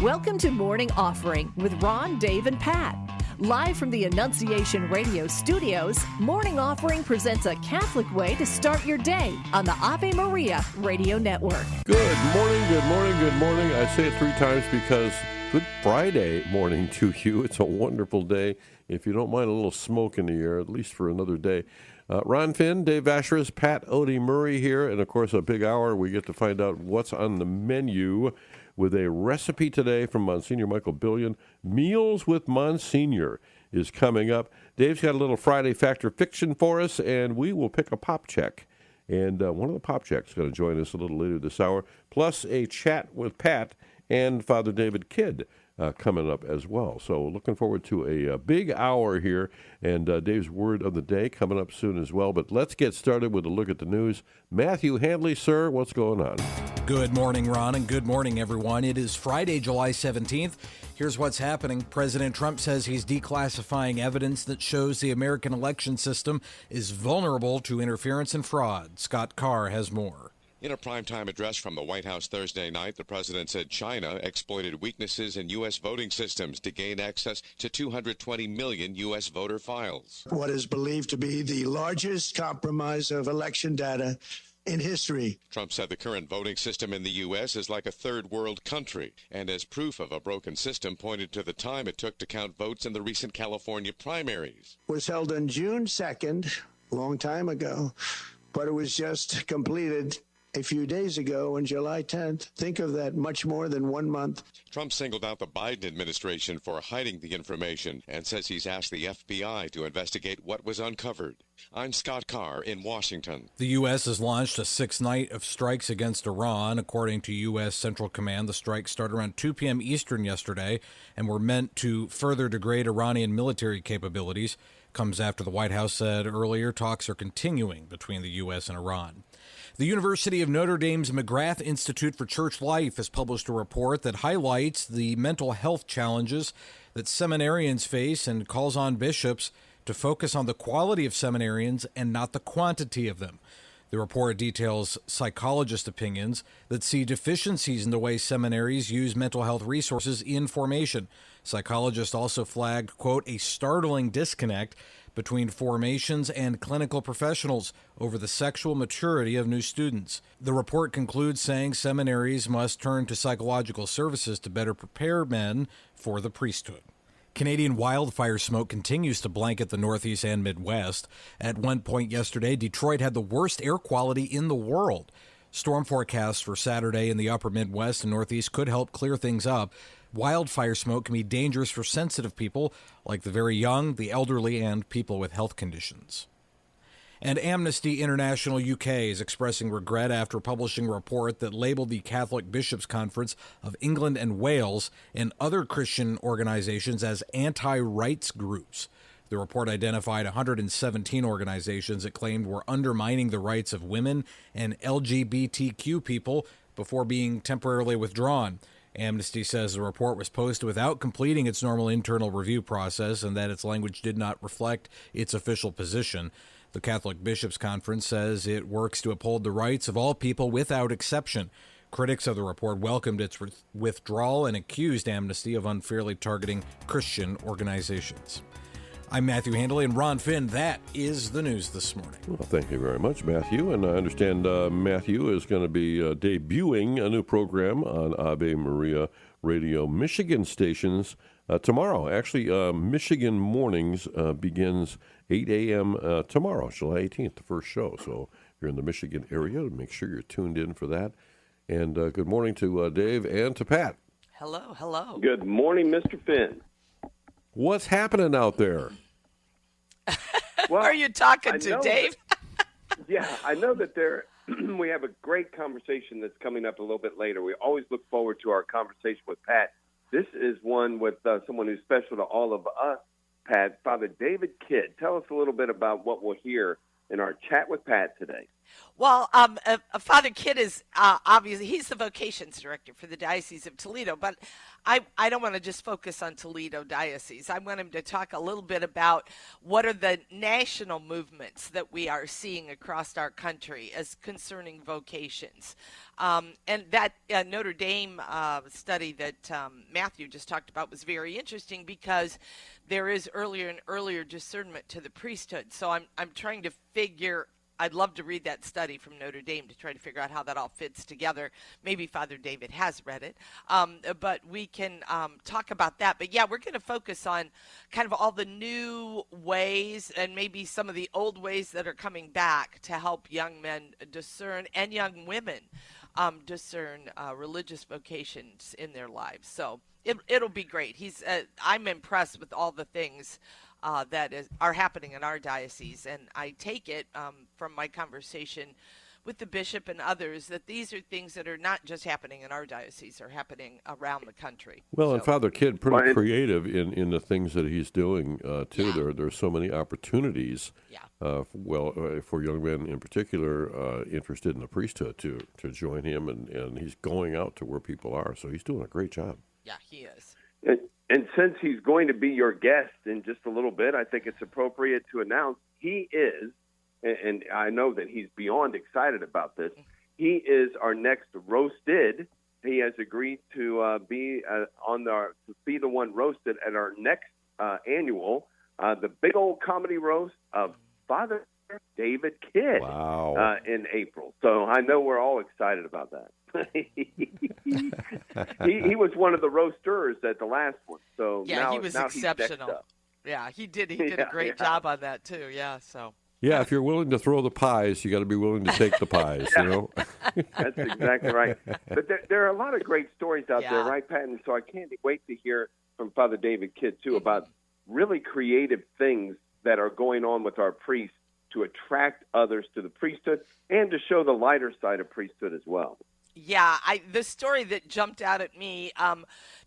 Welcome to Morning Offering with Ron, Dave, and Pat. Live from the Annunciation Radio studios, Morning Offering presents a Catholic way to start your day on the Ave Maria Radio Network. Good morning, good morning, good morning. I say it 3 times because Good Friday morning to you. It's a wonderful day. If you don't mind a little smoke in the air, at least for another day. Ron Finn, Dave Asheris, Pat Odie Murray here, and of course a big hour. We get to find out what's on the menu with a recipe today from Monsignor Michael Billion. Meals with Monsignor is coming up. Dave's got a little Friday Fact or Fiction for us, and we will pick a pop check. And one of the pop checks is going to join us a little later this hour, plus a chat with Pat and Father David Kidd coming up as well. So looking forward to a big hour here, and Dave's Word of the Day coming up soon as well. But let's get started with a look at the news. Matthew Handley, sir, what's going on? Good morning, Ron, and good morning, everyone. It is Friday, July 17th. Here's what's happening. President Trump says he's declassifying evidence that shows the American election system is vulnerable to interference and fraud. Scott Carr has more. In a primetime address from the White House Thursday night, the president said China exploited weaknesses in U.S. voting systems to gain access to 220 million U.S. voter files. What is believed to be the largest compromise of election data in history. Trump said the current voting system in the U.S. is like a third world country, and as proof of a broken system, pointed to the time it took to count votes in the recent California primaries. Was held on June 2nd, a long time ago, but it was just completed a few days ago on July 10th. Think of that, much more than 1 month. Trump singled out the Biden administration for hiding the information and says he's asked the FBI to investigate what was uncovered. I'm Scott Carr in Washington. The U.S. has launched a 6th night of strikes against Iran. According to U.S. Central Command, the strikes started around 2 p.m. Eastern yesterday and were meant to further degrade Iranian military capabilities. Comes after the White House said earlier talks are continuing between the U.S. and Iran. The University of Notre Dame's McGrath Institute for Church Life has published a report that highlights the mental health challenges that seminarians face and calls on bishops to focus on the quality of seminarians and not the quantity of them. The report details psychologist opinions that see deficiencies in the way seminaries use mental health resources in formation. Psychologists also flagged, quote, a startling disconnect between formations and clinical professionals over the sexual maturity of new students. The report concludes saying seminaries must turn to psychological services to better prepare men for the priesthood. Canadian wildfire smoke continues to blanket the Northeast and Midwest. At one point yesterday, Detroit had the worst air quality in the world. Storm forecasts for Saturday in the upper Midwest and Northeast could help clear things up. Wildfire smoke can be dangerous for sensitive people like the very young, the elderly, and people with health conditions. And Amnesty International UK is expressing regret after publishing a report that labeled the Catholic Bishops' Conference of England and Wales and other Christian organizations as anti-rights groups. The report identified 117 organizations it claimed were undermining the rights of women and LGBTQ people before being temporarily withdrawn. Amnesty says the report was posted without completing its normal internal review process and that its language did not reflect its official position. The Catholic Bishops' Conference says it works to uphold the rights of all people without exception. Critics of the report welcomed its withdrawal and accused Amnesty of unfairly targeting Christian organizations. I'm Matthew Handley and Ron Finn. That is the news this morning. Well, thank you very much, Matthew. And I understand Matthew is going to be debuting a new program on Ave Maria Radio Michigan stations tomorrow. Actually, Michigan Mornings begins 8 a.m. Tomorrow, July 18th, the first show. So if you're in the Michigan area, make sure you're tuned in for that. And good morning to Dave and to Pat. Hello, hello. Good morning, Mr. Finn. What's happening out there? Well, are you talking to Dave? I know that we have a great conversation that's coming up a little bit later. We always look forward to our conversation with Pat. This is one with someone who's special to all of us, Pat, Father David Kidd. Tell us a little bit about what we'll hear in our chat with Pat today. Well, Father Kidd is obviously, he's the vocations director for the Diocese of Toledo, but I don't want to just focus on Toledo Diocese. I want him to talk a little bit about what are the national movements that we are seeing across our country as concerning vocations. And that Notre Dame study that Matthew just talked about was very interesting because there is earlier and earlier discernment to the priesthood. So I'm trying to figure, I'd love to read that study from Notre Dame to try to figure out how that all fits together. Maybe Father David has read it, but we can talk about that. But yeah, we're going to focus on kind of all the new ways and maybe some of the old ways that are coming back to help young men discern and young women discern religious vocations in their lives. So it'll be great. I'm impressed with all the things that are happening in our diocese, and I take it from my conversation with the bishop and others that these are things that are not just happening in our diocese, are happening around the country. Well, and Father Kidd, pretty creative in the things that he's doing too. Yeah. There's so many opportunities. Yeah. For young men in particular interested in the priesthood to join him, and he's going out to where people are. So he's doing a great job. Yeah, he is. And since he's going to be your guest in just a little bit, I think it's appropriate to announce he is, and I know that he's beyond excited about this, he is our next roasted. He has agreed to be the one roasted at our next annual, the big old comedy roast of Father David Kidd. Wow. In April. So I know we're all excited about that. he was one of the roasters at the last one. So yeah, he was exceptional. Yeah, he did a great job on that too. Yeah, so. Yeah, if you're willing to throw the pies, you got to be willing to take the pies. You know. That's exactly right. But there are a lot of great stories out there, right, Pat? And so I can't wait to hear from Father David Kidd too about really creative things that are going on with our priests to attract others to the priesthood and to show the lighter side of priesthood as well. Yeah, the story that jumped out at me,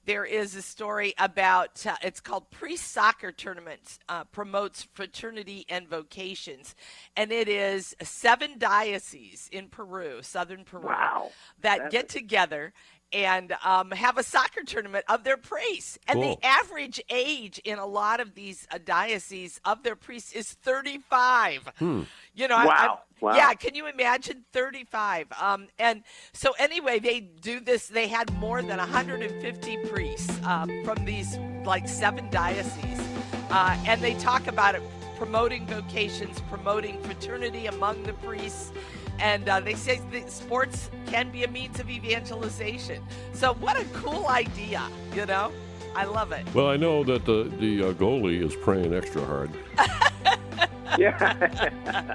there is a story about, it's called Priest Soccer Tournaments, promotes fraternity and vocations. And it is 7 dioceses in Peru, southern Peru, that get together and have a soccer tournament of their priests. And the average age in a lot of these dioceses of their priests is 35. You know, wow. Yeah, can you imagine 35? And so anyway, they do this. They had more than 150 priests from these 7 dioceses. And they talk about it, promoting vocations, promoting fraternity among the priests. And they say that sports can be a means of evangelization. So what a cool idea, you know? I love it. Well, I know that the goalie is praying extra hard. Yeah.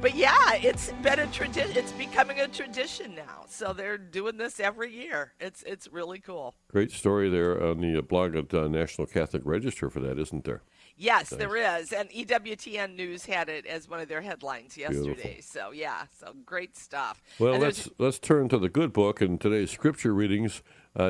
But yeah, it's been a tradition. It's becoming a tradition now. So they're doing this every year. It's really cool. Great story there on the blog at National Catholic Register for that, isn't there? Yes, there is. And EWTN News had it as one of their headlines yesterday. Beautiful. So yeah, so great stuff. Well, let's turn to the good book and today's scripture readings.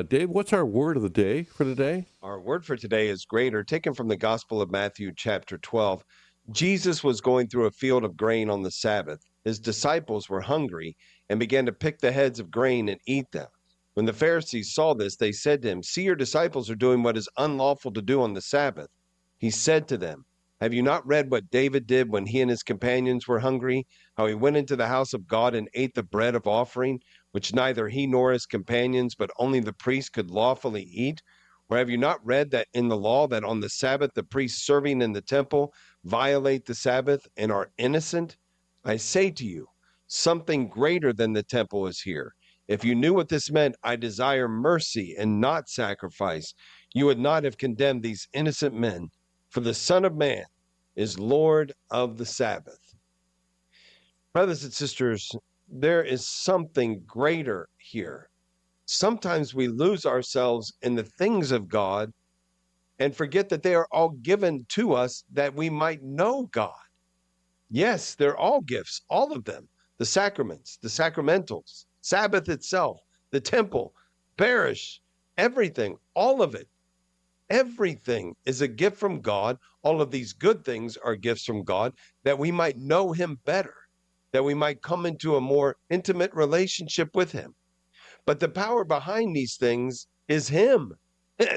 Dave, what's our word of the day for today? Our word for today is greater, taken from the Gospel of Matthew, chapter 12. Jesus was going through a field of grain on the Sabbath. His disciples were hungry and began to pick the heads of grain and eat them. When the Pharisees saw this, they said to him, "See, your disciples are doing what is unlawful to do on the Sabbath." He said to them, "Have you not read what David did when he and his companions were hungry, how he went into the house of God and ate the bread of offering, which neither he nor his companions, but only the priest could lawfully eat? Or have you not read that in the law that on the Sabbath the priests serving in the temple violate the Sabbath and are innocent? I say to you, something greater than the temple is here. If you knew what this meant, 'I desire mercy and not sacrifice,' you would not have condemned these innocent men. For the Son of Man is Lord of the Sabbath." Brothers and sisters, there is something greater here. Sometimes we lose ourselves in the things of God and forget that they are all given to us that we might know God. Yes, they're all gifts, all of them. The sacraments, the sacramentals, Sabbath itself, the temple, parish, everything, all of it. Everything is a gift from God. All of these good things are gifts from God that we might know him better. that we might come into a more intimate relationship with him. But the power behind these things is him.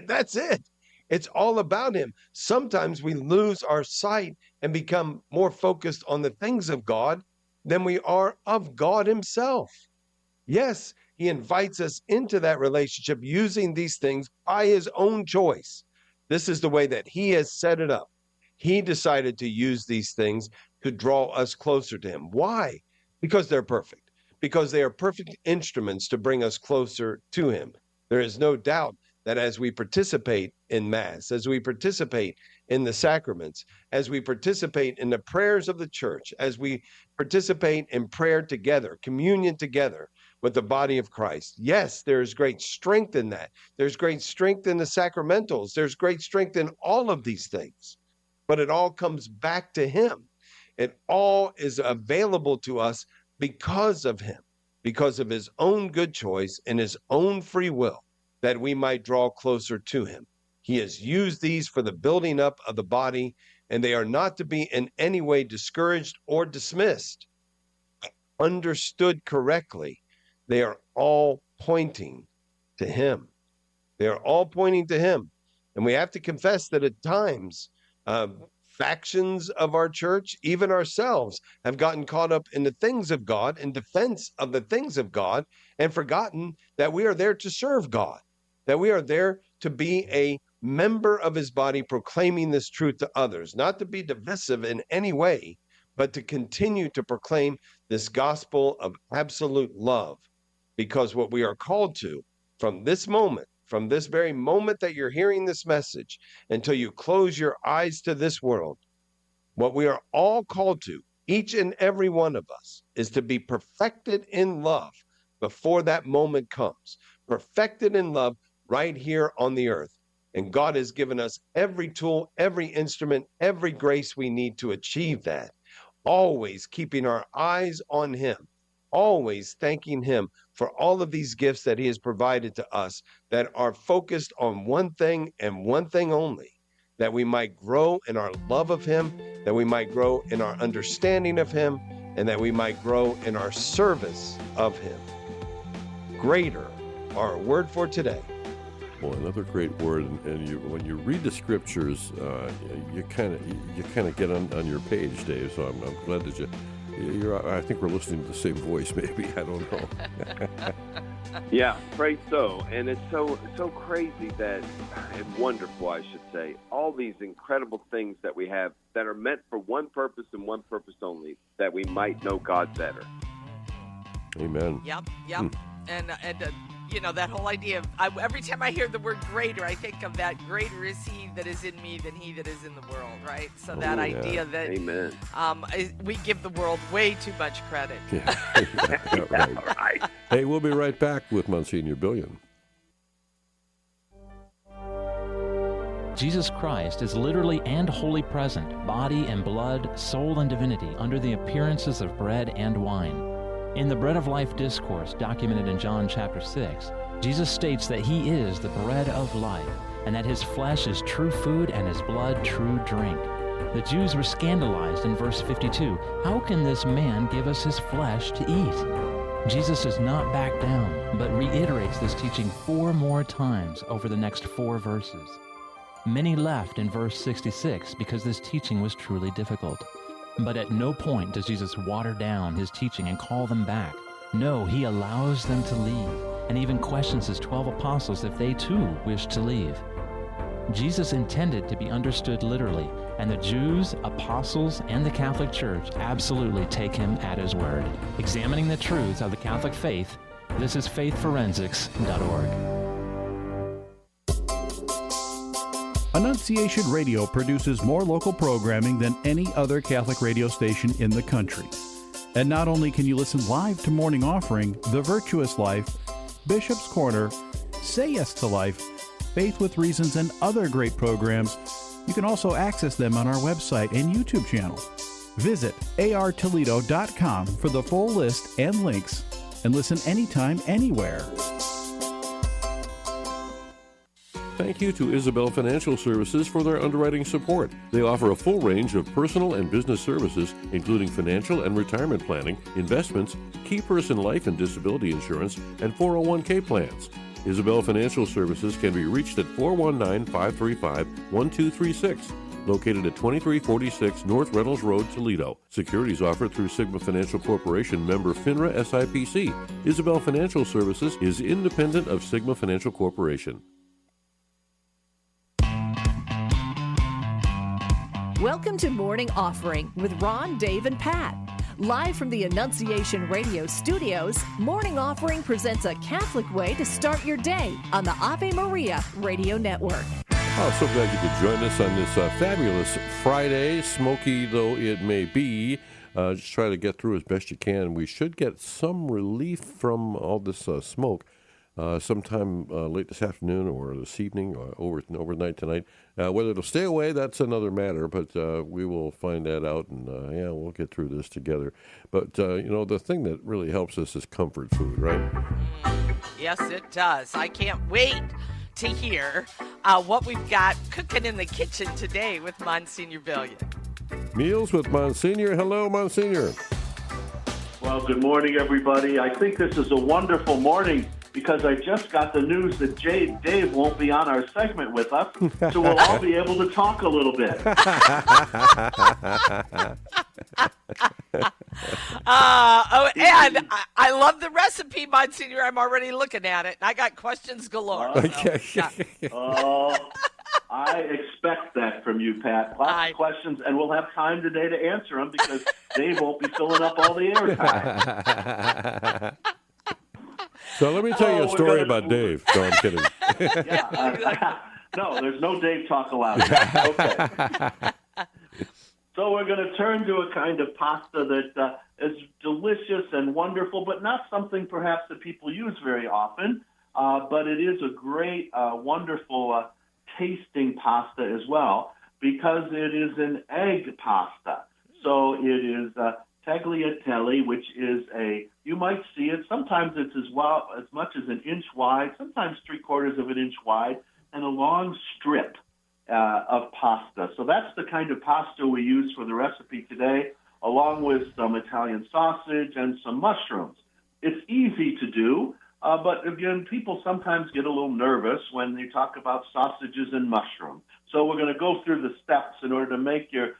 That's it. It's all about him. Sometimes we lose our sight and become more focused on the things of God than we are of God himself. Yes, he invites us into that relationship using these things by his own choice. This is the way that he has set it up. He decided to use these things to draw us closer to him. Why? Because they're perfect. Because they are perfect instruments to bring us closer to him. There is no doubt that as we participate in Mass, as we participate in the sacraments, as we participate in the prayers of the church, as we participate in prayer together, communion together with the body of Christ, yes, there is great strength in that. There's great strength in the sacramentals. There's great strength in all of these things. But it all comes back to him. It all is available to us because of him, because of his own good choice and his own free will, that we might draw closer to him. He has used these for the building up of the body, and they are not to be in any way discouraged or dismissed. Understood correctly, they are all pointing to him. They are all pointing to him. And we have to confess that at times, factions of our church, even ourselves, have gotten caught up in the things of God, in defense of the things of God, and forgotten that we are there to serve God, that we are there to be a member of his body, proclaiming this truth to others, not to be divisive in any way, but to continue to proclaim this gospel of absolute love. Because what we are called to from this moment, from this very moment that you're hearing this message until you close your eyes to this world, what we are all called to, each and every one of us, is to be perfected in love before that moment comes. Perfected in love right here on the earth. And God has given us every tool, every instrument, every grace we need to achieve that. Always keeping our eyes on him. Always thanking him for all of these gifts that he has provided to us that are focused on one thing and one thing only, that we might grow in our love of him, that we might grow in our understanding of him, and that we might grow in our service of him. Greater, our word for today. Well, another great word, and when you read the scriptures, you kind of get on your page, Dave. So I'm glad that I think we're listening to the same voice, maybe. I don't know. Yeah, praise so. And it's so crazy that, and wonderful, I should say, all these incredible things that we have that are meant for one purpose and one purpose only, that we might know God better. Amen. Yep. And that whole idea of, every time I hear the word greater, I think of that greater is he that is in me than he that is in the world, right? So that idea that Amen. We give the world way too much credit. Yeah, right. Hey, we'll be right back with Monsignor Billion. Jesus Christ is literally and wholly present, body and blood, soul and divinity, under the appearances of bread and wine. In the Bread of Life discourse documented in John chapter 6, Jesus states that he is the bread of life, and that his flesh is true food and his blood true drink. The Jews were scandalized in verse 52. How can this man give us his flesh to eat? Jesus does not back down, but reiterates this teaching 4 more times over the next 4 verses. Many left in verse 66 because this teaching was truly difficult. But at no point does Jesus water down his teaching and call them back. No, he allows them to leave, and even questions his 12 apostles if they too wish to leave. Jesus intended to be understood literally, and the Jews, apostles, and the Catholic Church absolutely take him at his word. Examining the truths of the Catholic faith, this is faithforensics.org. Annunciation Radio produces more local programming than any other Catholic radio station in the country. And not only can you listen live to Morning Offering, The Virtuous Life, Bishop's Corner, Say Yes to Life, Faith with Reasons, and other great programs, you can also access them on our website and YouTube channel. Visit artoledo.com for the full list and links, and listen anytime, anywhere. Thank you to Isabel Financial Services for their underwriting support. They offer a full range of personal and business services, including financial and retirement planning, investments, key person life and disability insurance, and 401k plans. Isabel Financial Services can be reached at 419-535-1236, located at 2346 North Reynolds Road, Toledo. Securities offered through Sigma Financial Corporation, member FINRA SIPC. Isabel Financial Services is independent of Sigma Financial Corporation. Welcome to Morning Offering with Ron, Dave, and Pat. Live from the Annunciation Radio studios, Morning Offering presents a Catholic way to start your day on the Ave Maria Radio Network. Oh, so glad you could join us on this fabulous Friday, smoky though it may be. Just try to get through as best you can. We should get some relief from all this smoke sometime late this afternoon or this evening or overnight tonight. Whether it'll stay away, that's another matter, but we will find that out, and we'll get through this together. But, the thing that really helps us is comfort food, right? Yes, it does. I can't wait to hear what we've got cooking in the kitchen today with Monsignor Billion. Meals with Monsignor. Hello, Monsignor. Well, good morning, everybody. I think this is a wonderful morning because I just got the news that Dave won't be on our segment with us, so we'll all be able to talk a little bit. And I love the recipe, Monsignor. I'm already looking at it. I got questions galore. Okay. I expect that from you, Pat. Lots of questions, and we'll have time today to answer them because Dave won't be filling up all the airtime. So let me tell you a story about Dave. No, I'm kidding. No, there's no Dave talk allowed. Okay. So we're going to turn to a kind of pasta that is delicious and wonderful, but not something perhaps that people use very often. But it is a great, wonderful tasting pasta as well because it is an egg pasta. So it is tagliatelle, which is you might see it, sometimes it's as much as an inch wide, sometimes 3/4 of an inch wide, and a long strip of pasta. So that's the kind of pasta we use for the recipe today, along with some Italian sausage and some mushrooms. It's easy to do, but again, people sometimes get a little nervous when you talk about sausages and mushrooms. So we're going to go through the steps in order to make your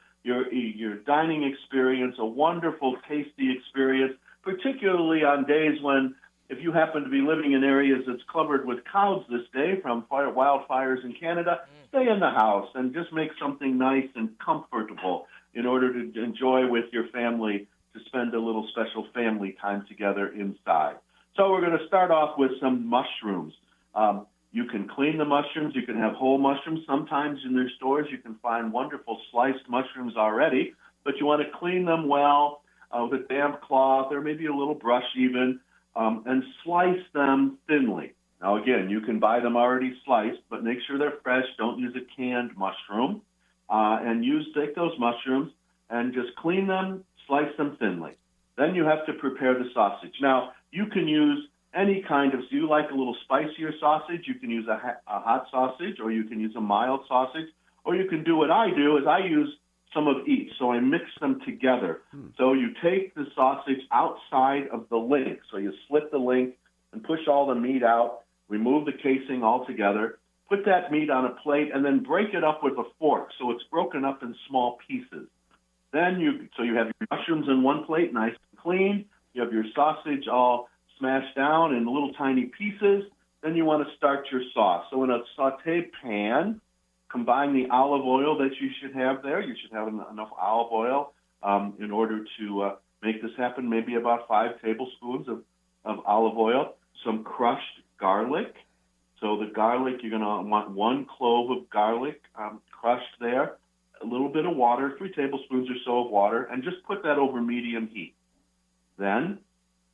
dining experience a wonderful, tasty experience, particularly on days when, if you happen to be living in areas that's covered with clouds this day from wildfires in Canada, stay in the house and just make something nice and comfortable in order to enjoy with your family, to spend a little special family time together inside. So we're going to start off with some mushrooms. You can clean the mushrooms. You can have whole mushrooms. Sometimes in their stores you can find wonderful sliced mushrooms already, but you want to clean them well with a damp cloth or maybe a little brush even, and slice them thinly. Now, again, you can buy them already sliced, but make sure they're fresh. Don't use a canned mushroom. And take those mushrooms and just clean them, slice them thinly. Then you have to prepare the sausage. Now, you can use any kind of, so you like a little spicier sausage, you can use a hot sausage, or you can use a mild sausage, or you can do what I do, is I use some of each. So I mix them together. So you take the sausage outside of the link. So you slit the link and push all the meat out, remove the casing altogether, put that meat on a plate, and then break it up with a fork so it's broken up in small pieces. Then you have your mushrooms in one plate, nice and clean. You have your sausage all smashed down in little tiny pieces. Then you want to start your sauce. So in a sauté pan, combine the olive oil that you should have there. You should have enough olive oil in order to make this happen, maybe about 5 tablespoons of olive oil, some crushed garlic. So the garlic, you're going to want 1 clove of garlic crushed there, a little bit of water, 3 tablespoons or so of water, and just put that over medium heat. Then,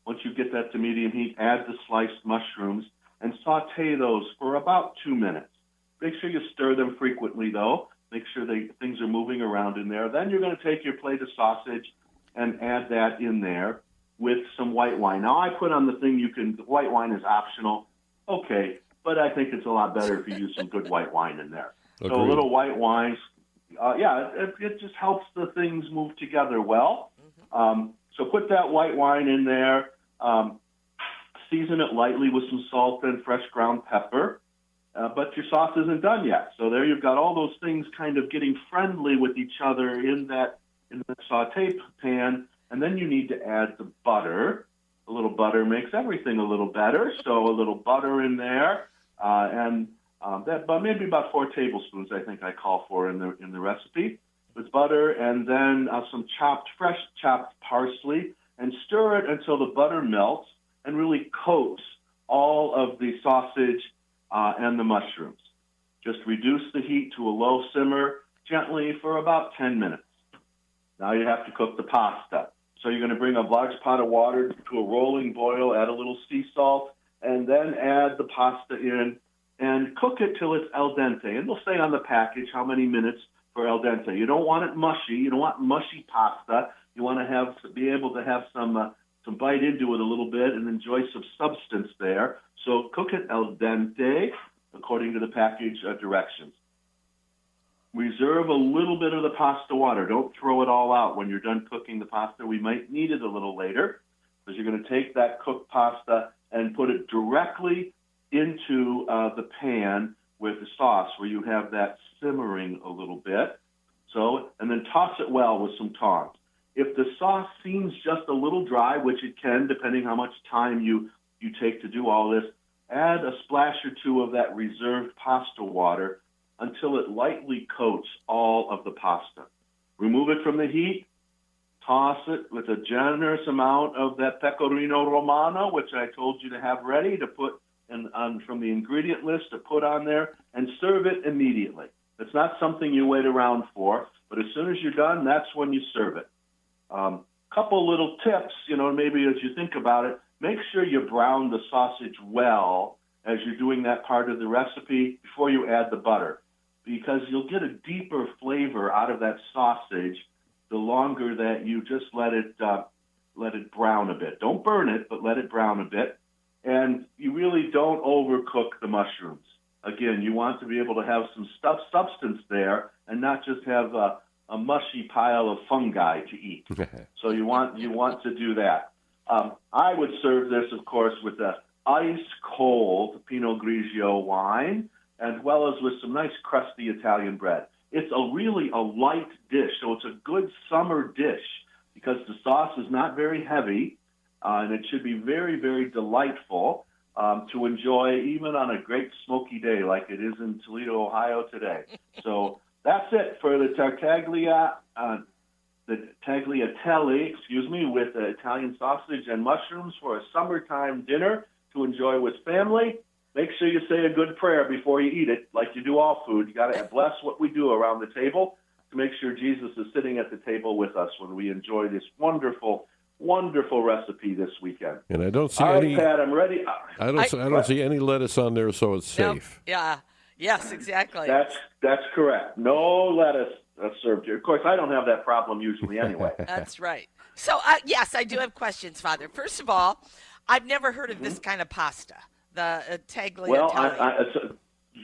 once you get that to medium heat, add the sliced mushrooms and saute those for about 2 minutes. Make sure you stir them frequently, though. Make sure things are moving around in there. Then you're going to take your plate of sausage and add that in there with some white wine. Now, I put on the thing white wine is optional. Okay, but I think it's a lot better if you use some good white wine in there. Agreed. So a little white wine, it just helps the things move together well. So put that white wine in there. Season it lightly with some salt and fresh ground pepper. But your sauce isn't done yet. So there you've got all those things kind of getting friendly with each other in the saute pan. And then you need to add the butter. A little butter makes everything a little better. So a little butter in there, maybe about 4 tablespoons, I think I call for in the recipe. With butter, and then some fresh chopped parsley, and stir it until the butter melts and really coats all of the sausage and the mushrooms. Just reduce the heat to a low simmer gently for about 10 minutes. Now you have to cook the pasta. So you're going to bring a large pot of water to a rolling boil, add a little sea salt, and then add the pasta in and cook it till it's al dente. And it'll say on the package how many minutes for al dente. You don't want it mushy. You don't want mushy pasta. You want to be able to have some bite into it a little bit and enjoy some substance there. So cook it al dente according to the package directions. Reserve a little bit of the pasta water. Don't throw it all out when you're done cooking the pasta. We might need it a little later because you're going to take that cooked pasta and put it directly into the pan with the sauce where you have that simmering a little bit. And then toss it well with some tongs. If the sauce seems just a little dry, which it can depending how much time you take to do all this, add a splash or two of that reserved pasta water until it lightly coats all of the pasta. Remove it from the heat, toss it with a generous amount of that pecorino romano, which I told you to have ready to put from the ingredient list to put on there, and serve it immediately. It's not something you wait around for, but as soon as you're done, that's when you serve it. Couple little tips, maybe as you think about it, make sure you brown the sausage well as you're doing that part of the recipe before you add the butter, because you'll get a deeper flavor out of that sausage the longer that you just let it brown a bit. Don't burn it, but let it brown a bit. And you really don't overcook the mushrooms. Again, you want to be able to have some substance there and not just have a mushy pile of fungi to eat. So you want to do that. I would serve this, of course, with a ice-cold Pinot Grigio wine, as well as with some nice crusty Italian bread. It's really a light dish, so it's a good summer dish because the sauce is not very heavy, and it should be very, very delightful to enjoy even on a great smoky day like it is in Toledo, Ohio today. So that's it for the tagliatelle, with Italian sausage and mushrooms for a summertime dinner to enjoy with family. Make sure you say a good prayer before you eat it, like you do all food. You got to bless what we do around the table to make sure Jesus is sitting at the table with us when we enjoy this wonderful, wonderful recipe this weekend. And I don't see all any. Right, Pat, I'm ready. I don't see any lettuce on there, so it's safe. Yeah. Yes, exactly. That's correct. No lettuce served here. Of course, I don't have that problem usually anyway. That's right. So, yes, I do have questions, Father. First of all, I've never heard of this kind of pasta, the tagliatelle. Well,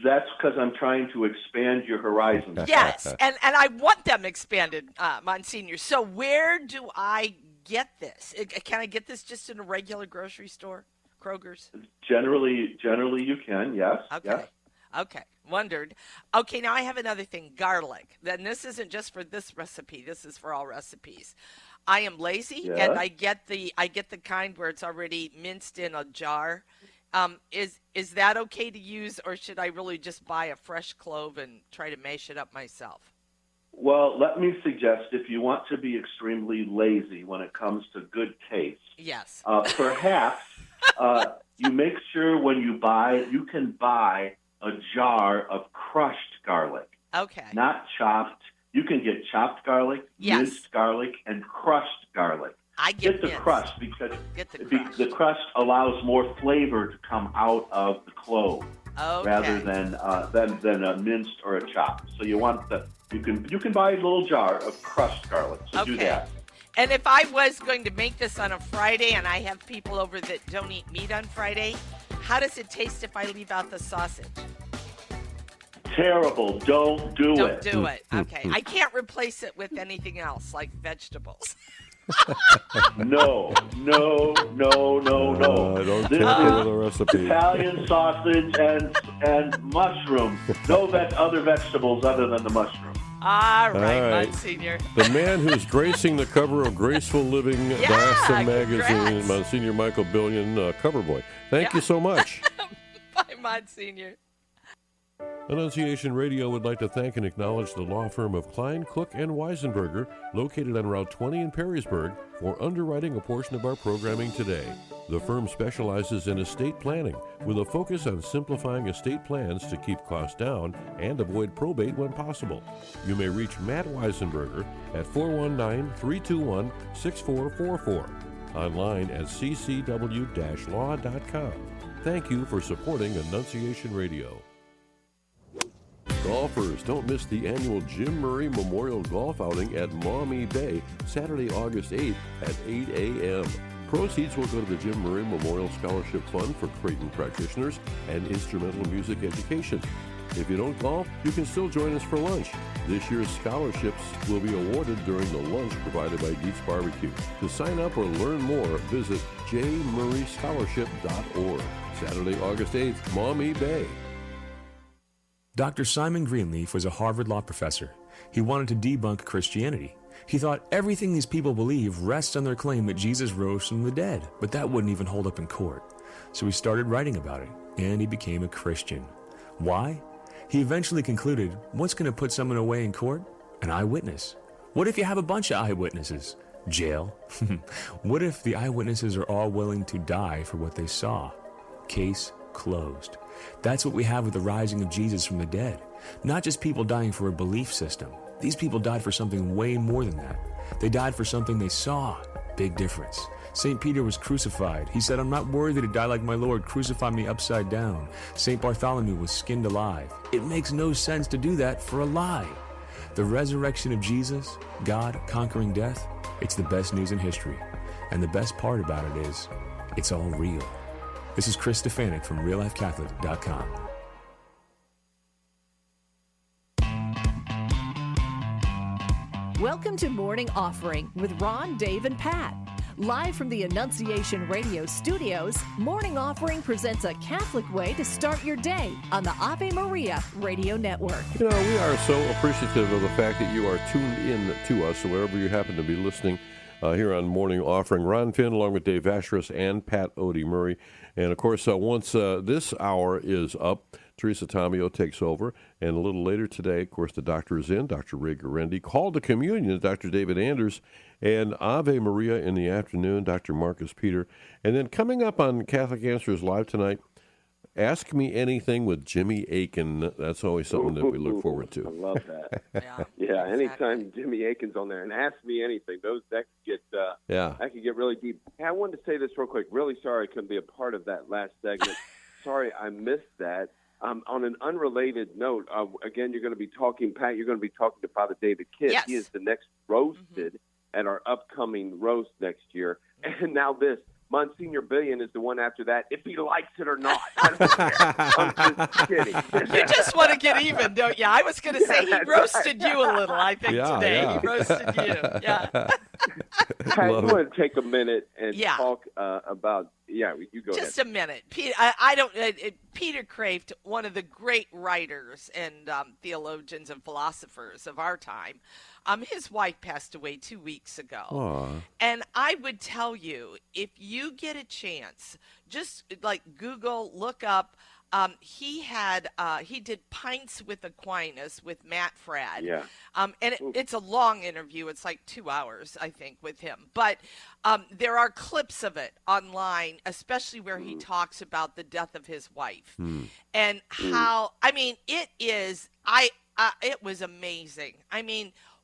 that's because I'm trying to expand your horizons. Yes, and I want them expanded, Monsignor. So where do I get this? Can I get this just in a regular grocery store, Kroger's? Generally you can, yes. Okay. Yes. Okay, wondered. Okay, now I have another thing, garlic. Then this isn't just for this recipe. This is for all recipes. I am lazy, and I get the kind where it's already minced in a jar. Is that okay to use, or should I really just buy a fresh clove and try to mash it up myself? Well, let me suggest if you want to be extremely lazy when it comes to good taste, yes, perhaps you make sure when you can buy a jar of crushed garlic. Okay. Not chopped. You can get chopped garlic, minced garlic, and crushed garlic. I get the crust because the crust allows more flavor to come out of the clove rather than a minced or a chopped. So you want you can buy a little jar of crushed garlic. So do that. And if I was going to make this on a Friday and I have people over that don't eat meat on Friday, How does it taste if I leave out the sausage? Terrible. Don't do Don't it. do it. Okay. I can't replace it with anything else like vegetables. No. Don't take the recipe. Italian sausage and mushrooms. No other vegetables other than the mushroom. All right, right. Monsignor. The man who's gracing the cover of Graceful Living Diocesan Magazine, Monsignor Michael Billion, cover boy. Thank you so much. Bye, Monsignor. Annunciation Radio would like to thank and acknowledge the law firm of Klein, Cook, and Weisenberger, located on Route 20 in Perrysburg, for underwriting a portion of our programming today. The firm specializes in estate planning, with a focus on simplifying estate plans to keep costs down and avoid probate when possible. You may reach Matt Weisenberger at 419-321-6444, online at ccw-law.com. Thank you for supporting Annunciation Radio. Golfers, don't miss the annual Jim Murray Memorial Golf Outing at Maumee Bay, Saturday, August 8th at 8 a.m. Proceeds will go to the Jim Murray Memorial Scholarship Fund for Creighton practitioners and instrumental music education. If you don't golf, you can still join us for lunch. This year's scholarships will be awarded during the lunch provided by Dietz Barbecue. To sign up or learn more, visit jmurrayscholarship.org. Saturday, August 8th, Maumee Bay. Dr. Simon Greenleaf was a Harvard law professor. He wanted to debunk Christianity. He thought everything these people believe rests on their claim that Jesus rose from the dead, but that wouldn't even hold up in court. So he started writing about it, and he became a Christian. Why? He eventually concluded, what's going to put someone away in court? An eyewitness. What if you have a bunch of eyewitnesses? Jail. What if the eyewitnesses are all willing to die for what they saw? Case closed. That's what we have with the rising of Jesus from the dead. Not just people dying for a belief system. These people died for something way more than that. They died for something they saw. Big difference. St. Peter was crucified. He said, I'm not worthy to die like my Lord. Crucify me upside down. St. Bartholomew was skinned alive. It makes no sense to do that for a lie. The resurrection of Jesus, God conquering death, it's the best news in history. And the best part about it is, it's all real. This is Chris Stefanik from RealLifeCatholic.com. Welcome to Morning Offering with Ron, Dave, and Pat. Live from the Annunciation Radio studios, Morning Offering presents a Catholic way to start your day on the Ave Maria Radio Network. You know, we are so appreciative of the fact that you are tuned in to us, so wherever you happen to be listening here on Morning Offering. Ron Finn, along with Dave Vacheris and Pat Odie Murray. And, of course, once this hour is up, Teresa Tomeo takes over. And a little later today, of course, the doctor is in, Dr. Ray Garendi. Call to Communion, Dr. David Anders. And Ave Maria in the afternoon, Dr. Marcus Peter. And then coming up on Catholic Answers Live tonight, Ask Me Anything with Jimmy Akin. That's always something that we look forward to. I love that. Yeah, anytime Jimmy Akin's on there and Ask Me Anything, that could get really deep. Hey, I wanted to say this real quick. Really sorry I couldn't be a part of that last segment. Sorry I missed that. On an unrelated note, again, you're going to be talking, Pat, you're going to be talking to Father David Kidd. Yes. He is the next roasted at our upcoming roast next year. And now this. Monsignor Billion is the one after that, if he likes it or not. I don't care. I'm just kidding. You just want to get even, don't you? I was going to say he roasted you a little, I think, today. Yeah. He roasted you. Yeah. Pat, you want to take a minute and talk about, you go ahead. Just a minute. Peter Kreeft, one of the great writers and theologians and philosophers of our time, his wife passed away 2 weeks ago. Aww. And I would tell you, if you get a chance, just like Google, look up, he did Pints with Aquinas with Matt Fradd. Yeah. And it's a long interview. It's like 2 hours, I think, with him. But there are clips of it online, especially where he talks about the death of his wife and how, it was amazing.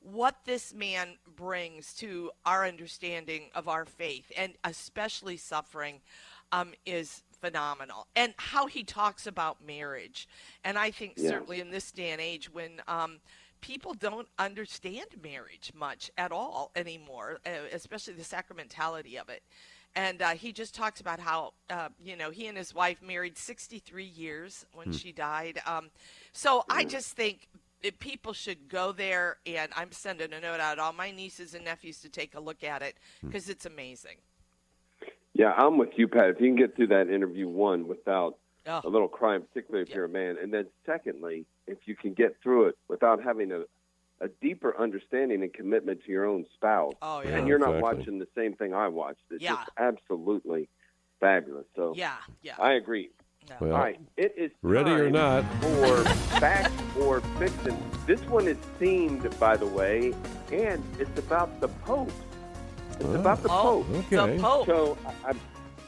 What this man brings to our understanding of our faith, and especially suffering, is phenomenal. And how he talks about marriage. And I think certainly in this day and age when people don't understand marriage much at all anymore, especially the sacramentality of it. And he just talks about how, he and his wife married 63 years when she died. So I just think people should go there, and I'm sending a note out to all my nieces and nephews to take a look at it because it's amazing. Yeah, I'm with you, Pat. If you can get through that interview, one, without a little crying, particularly if you're a man, and then secondly, if you can get through it without having a deeper understanding and commitment to your own spouse, and you're not watching the same thing I watched, it's just absolutely fabulous. So I agree. Well, all right, it is ready or not for fact or fiction. This one is themed, by the way, and it's about the Pope. It's about the Pope. Okay. The Pope. So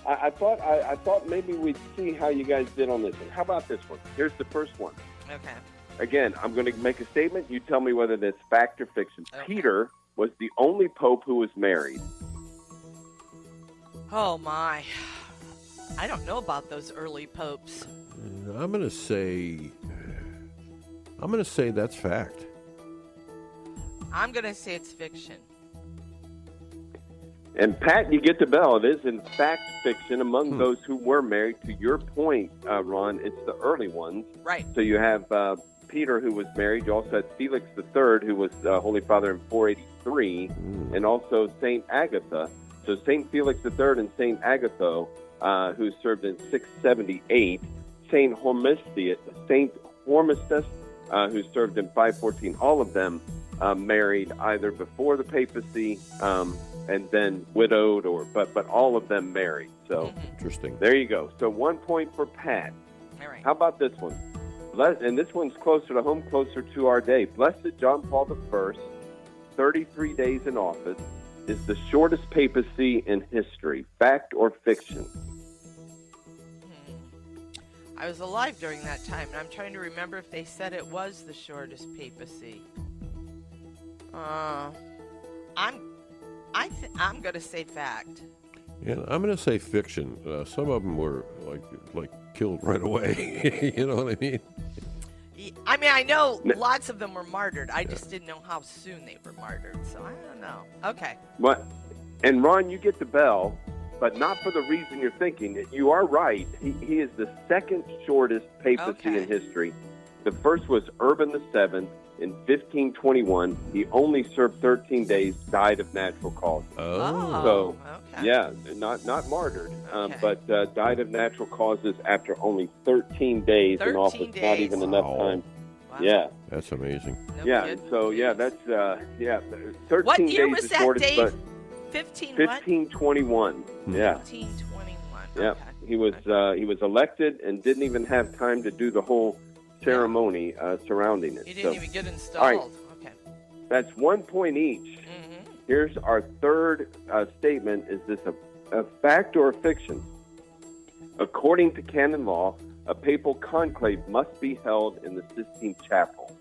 I thought maybe we'd see how you guys did on this one. How about this one? Here's the first one. Okay. Again, I'm going to make a statement. You tell me whether that's fact or fiction. Okay. Peter was the only pope who was married. Oh, my. I don't know about those early popes. I'm going to say that's fact. I'm going to say it's fiction. And Pat, you get the bell. It is, in fact, fiction. Among those who were married, to your point, Ron, it's the early ones. Right. So you have Peter, who was married. You also had Felix III, who was Holy Father in 483, and also St. Agatha. So St. Felix III and St. Agatha, who served in 678. St. Hormisdas, who served in 514. All of them married either before the papacy and then widowed, but all of them married. So interesting. There you go. So 1 point for Pat. All right. How about this one? And this one's closer to home, closer to our day. Blessed John Paul I, 33 days in office, is the shortest papacy in history. Fact or fiction? I was alive during that time, and I'm trying to remember if they said it was the shortest papacy. I'm going to say fact. And I'm going to say fiction. Some of them were like killed right away. You know what I mean? I mean, I know lots of them were martyred. I just didn't know how soon they were martyred, so I don't know. Okay. What? And Ron, you get the bell, but not for the reason you're thinking. You are right. He is the second shortest papacy in history. The first was Urban VII in 1521. He only served 13 days, died of natural causes. So, yeah, not martyred, but died of natural causes after only 13 days in office. 13 days. Not even enough time. Wow. Yeah. That's amazing. Yeah, and so, that's, 13 what year days was is that, shortest, Dave? but 1521. Yeah. 1521. Yeah. Okay. He was elected and didn't even have time to do the whole ceremony surrounding it. He didn't even get installed. All right. Okay. That's 1 point each. Here's our third statement. Is this a fact or a fiction? According to canon law, a papal conclave must be held in the Sistine Chapel.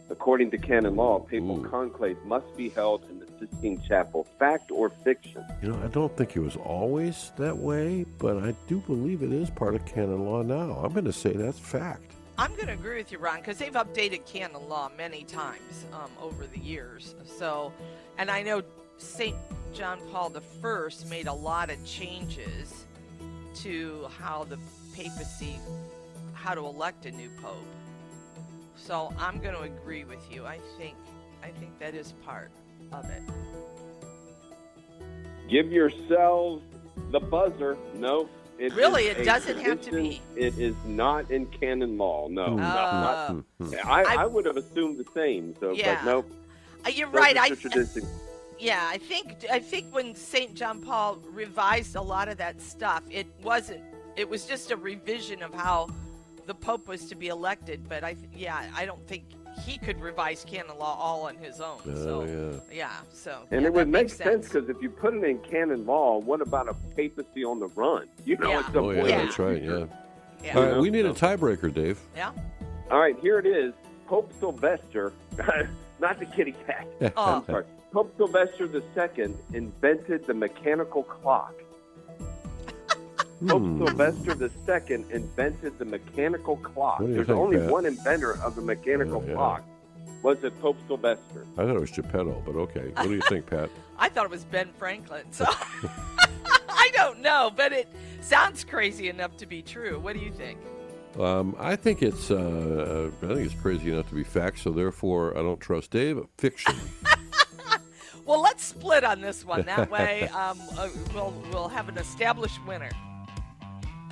According to canon law, a papal conclave must be held in the Sistine Chapel. Fact or fiction? I don't think it was always that way, but I do believe it is part of canon law now. I'm going to say that's fact. I'm going to agree with you, Ron, because they've updated canon law many times over the years. So, and I know St. John Paul I made a lot of changes to how the papacy, how to elect a new pope. So I'm going to agree with you. I think that is part of it. Give yourselves the buzzer. No. It doesn't have to be. It is not in canon law. No. I would have assumed the same. So, but no. You're right. I think when St. John Paul revised a lot of that stuff, it was just a revision of how the Pope was to be elected. But I don't think he could revise canon law all on his own. And it would make sense because if you put it in canon law, what about a papacy on the run? At some point. That's right. Yeah. All right, we need a tiebreaker, Dave. Yeah. All right, here it is. Pope Sylvester, not the kitty cat. I'm sorry. Pope Sylvester II invented the mechanical clock. Pope Sylvester II invented the mechanical clock. There's only one inventor of the mechanical clock. Was it Pope Sylvester? I thought it was Geppetto, but okay. What do you think, Pat? I thought it was Ben Franklin. So I don't know, but it sounds crazy enough to be true. What do you think? I think it's crazy enough to be fact, so therefore I don't trust Dave. Fiction. Well, let's split on this one. That way, we'll have an established winner.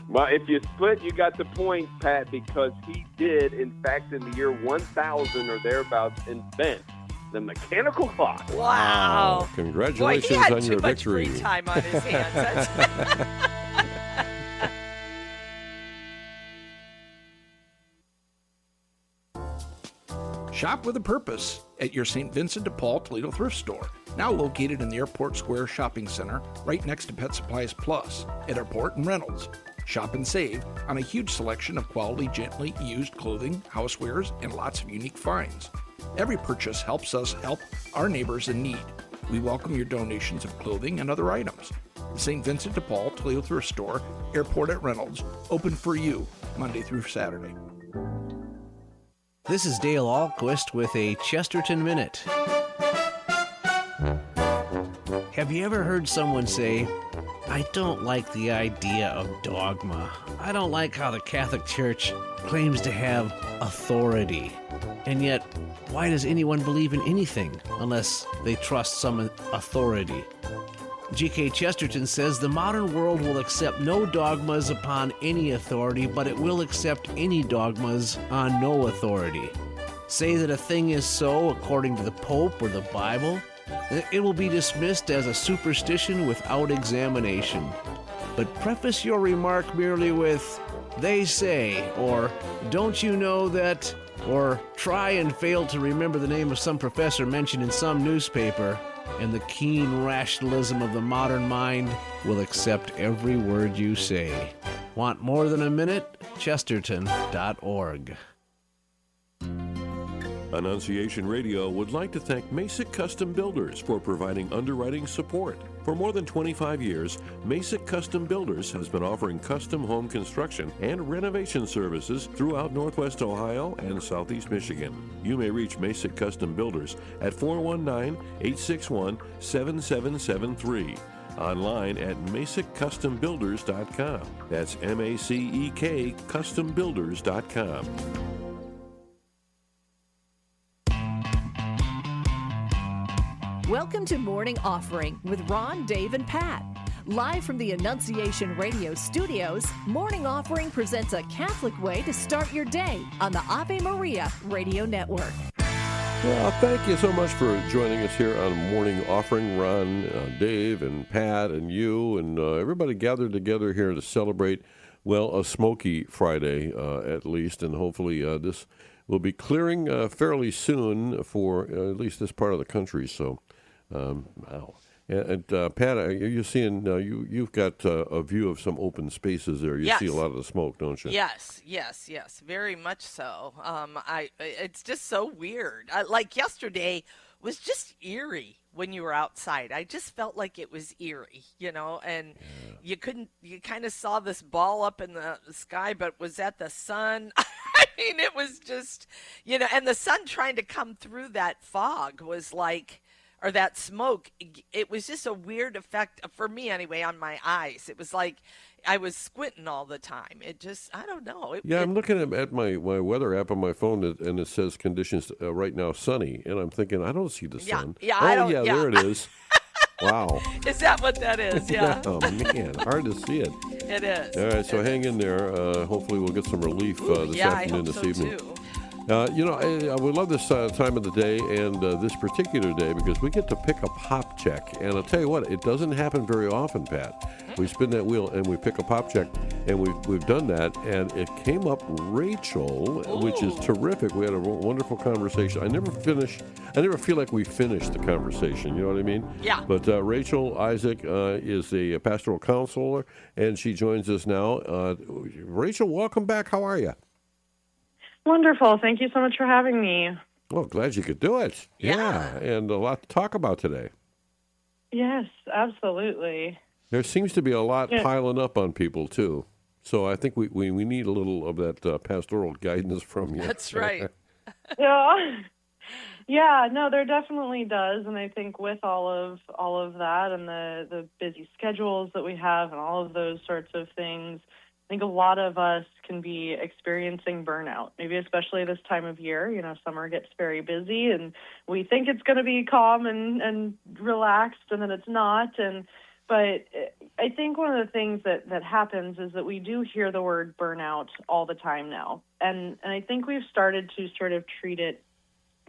Well, if you split, you got the point, Pat, because he did, in fact, in the year 1000 or thereabouts, invent the mechanical clock. Wow. Congratulations Boy, he had on your too much victory. free time on his hands. Shop with a purpose at your St. Vincent de Paul Toledo thrift store, now located in the Airport Square Shopping Center, right next to Pet Supplies Plus at Airport and Reynolds. Shop and save on a huge selection of quality, gently used clothing, housewares, and lots of unique finds. Every purchase helps us help our neighbors in need. We welcome your donations of clothing and other items. The St. Vincent de Paul Toledo thrift store, Airport at Reynolds, open for you Monday through Saturday. This is Dale Ahlquist with a Chesterton Minute. Have you ever heard someone say, "I don't like the idea of dogma. I don't like how the Catholic Church claims to have authority. And yet, why does anyone believe in anything unless they trust some authority?" G.K. Chesterton says the modern world will accept no dogmas upon any authority, but it will accept any dogmas on no authority. Say that a thing is so according to the Pope or the Bible, it will be dismissed as a superstition without examination. But preface your remark merely with, "They say," or "Don't you know that," or try and fail to remember the name of some professor mentioned in some newspaper, and the keen rationalism of the modern mind will accept every word you say. Want more than a minute? Chesterton.org. Annunciation Radio would like to thank Masick Custom Builders for providing underwriting support. For more than 25 years, Masick Custom Builders has been offering custom home construction and renovation services throughout Northwest Ohio and Southeast Michigan. You may reach Masick Custom Builders at 419-861-7773. Online at MasickCustomBuilders.com. That's MACEK CustomBuilders.com. Welcome to Morning Offering with Ron, Dave, and Pat. Live from the Annunciation Radio studios, Morning Offering presents a Catholic way to start your day on the Ave Maria Radio Network. Well, thank you so much for joining us here on Morning Offering. Ron, Dave, and Pat, and you, and everybody gathered together here to celebrate, well, a smoky Friday at least, and hopefully this will be clearing fairly soon for at least this part of the country. So, wow. And Pat, you're seeing you've got a view of some open spaces there. You Yes. see a lot of the smoke, don't you? Yes, very much so. It's just so weird. Like yesterday was just eerie when you were outside. I just felt like it was eerie, and you kind of saw this ball up in the sky, but was that the sun? I mean, it was just, and the sun trying to come through that fog was like, or that smoke, it was just a weird effect, for me anyway, on my eyes. It was like I was squinting all the time. It just, I don't know. I'm looking at my weather app on my phone, and it says conditions right now sunny, and I'm thinking, I don't see the sun. There it is. Wow. Is that what that is? Yeah. Oh, man, hard to see it. It is. All right, so hang in there. Hopefully we'll get some relief this afternoon, this evening. Too. I would love this time of the day and this particular day because we get to pick a pop check. And I'll tell you what, it doesn't happen very often, Pat. We spin that wheel and we pick a pop check, and we've done that, and it came up Rachel, which is terrific. We had a wonderful conversation. I never feel like we finished the conversation, you know what I mean? Yeah. But Rachel Isaac is a pastoral counselor, and she joins us now. Rachel, welcome back. How are you? Wonderful. Thank you so much for having me. Well, glad you could do it. Yeah, and a lot to talk about today. Yes, absolutely. There seems to be a lot piling up on people, too. So I think we need a little of that pastoral guidance from you. That's right. Yeah. Yeah, no, there definitely does, and I think with all of that and the busy schedules that we have and all of those sorts of things, I think a lot of us can be experiencing burnout. Maybe especially this time of year. Summer gets very busy, and we think it's going to be calm and relaxed, and then it's not. But I think one of the things that happens is that we do hear the word burnout all the time now, and I think we've started to sort of treat it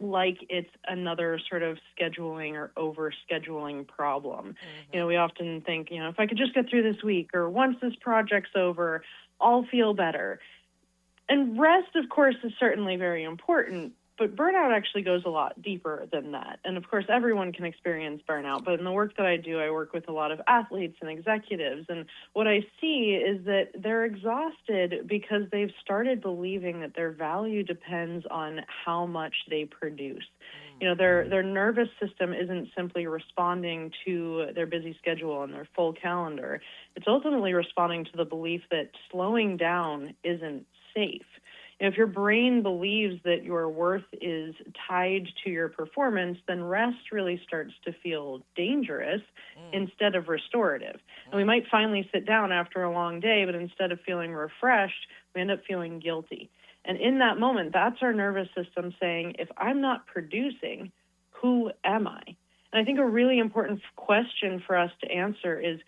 like it's another sort of scheduling or over-scheduling problem. We often think, if I could just get through this week, or once this project's over, I'll feel better. And rest, of course, is certainly very important, but burnout actually goes a lot deeper than that. And of course, everyone can experience burnout, but in the work that I do, I work with a lot of athletes and executives. And what I see is that they're exhausted because they've started believing that their value depends on how much they produce. Their nervous system isn't simply responding to their busy schedule and their full calendar. It's ultimately responding to the belief that slowing down isn't safe. If your brain believes that your worth is tied to your performance, then rest really starts to feel dangerous instead of restorative. And we might finally sit down after a long day, but instead of feeling refreshed, we end up feeling guilty. And in that moment, that's our nervous system saying, if I'm not producing, who am I? And I think a really important question for us to answer is,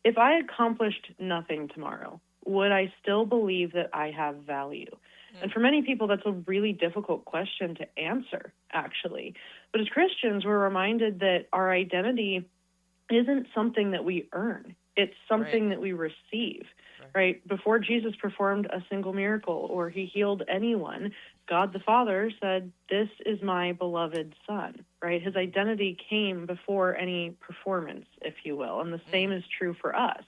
if I accomplished nothing tomorrow, would I still believe that I have value? And for many people, that's a really difficult question to answer, actually. But as Christians, we're reminded that our identity isn't something that we earn. It's something that we receive, right? Before Jesus performed a single miracle or he healed anyone, God the Father said, "This is my beloved Son," right? His identity came before any performance, if you will, and the same is true for us.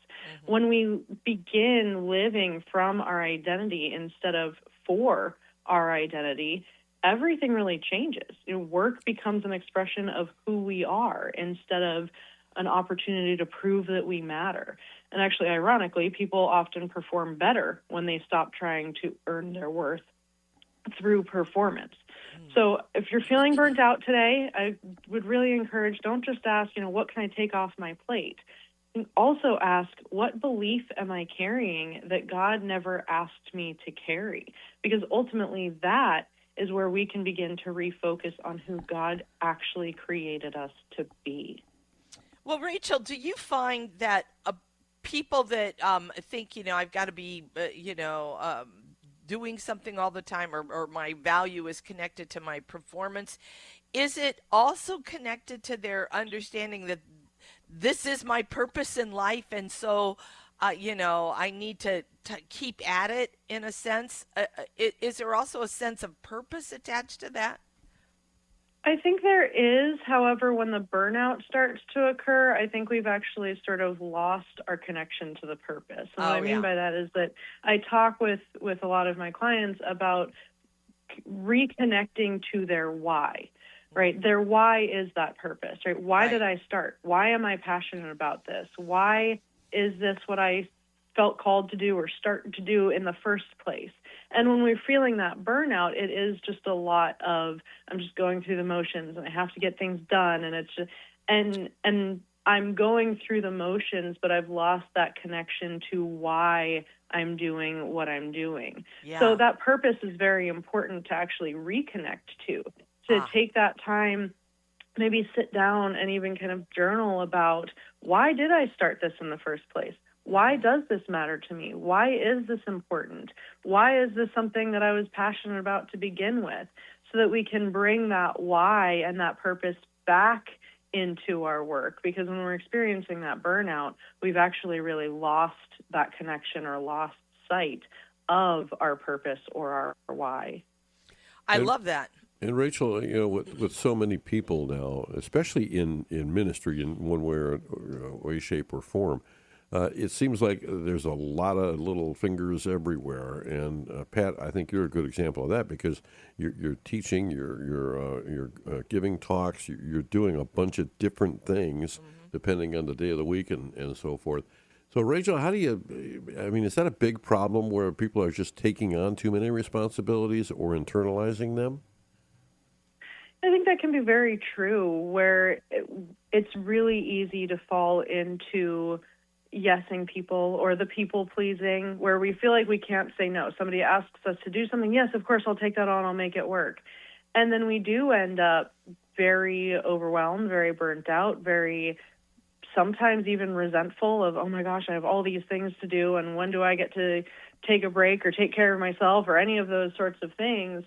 When we begin living from our identity instead of for our identity, everything really changes. Work becomes an expression of who we are instead of an opportunity to prove that we matter. And actually, ironically, people often perform better when they stop trying to earn their worth through performance. So if you're feeling burnt out today, I would really encourage, don't just ask, what can I take off my plate? And also ask, what belief am I carrying that God never asked me to carry? Because ultimately that is where we can begin to refocus on who God actually created us to be. Well, Rachel, do you find that people that think, I've got to be, doing something all the time, or my value is connected to my performance, is it also connected to their understanding that this is my purpose in life, and so, I need to keep at it in a sense? Is there also a sense of purpose attached to that? I think there is. However, when the burnout starts to occur, I think we've actually sort of lost our connection to the purpose. And what I mean by that is that I talk with a lot of my clients about reconnecting to their why. Right? Their why is that purpose, right? Why did I start? Why am I passionate about this? Why is this what I felt called to do or start to do in the first place? And when we're feeling that burnout, it is just a lot of, I'm just going through the motions and I have to get things done. And it's just, and I'm going through the motions, but I've lost that connection to why I'm doing what I'm doing. Yeah. So that purpose is very important to actually reconnect to take that time, maybe sit down and even kind of journal about, why did I start this in the first place? Why does this matter to me? Why is this important? Why is this something that I was passionate about to begin with? So that we can bring that why and that purpose back into our work. Because when we're experiencing that burnout, we've actually really lost that connection or lost sight of our purpose or our why. I love that. And Rachel, with so many people now, especially in ministry in one way, shape, or form, it seems like there's a lot of little fingers everywhere. And Pat, I think you're a good example of that, because you're teaching, you're giving talks, you're doing a bunch of different things depending on the day of the week and so forth. So Rachel, is that a big problem where people are just taking on too many responsibilities or internalizing them? I think that can be very true, where it's really easy to fall into yesing people or the people pleasing, where we feel like we can't say no. Somebody asks us to do something. Yes, of course, I'll take that on. I'll make it work. And then we do end up very overwhelmed, very burnt out, very sometimes even resentful of, oh my gosh, I have all these things to do, and when do I get to take a break or take care of myself or any of those sorts of things.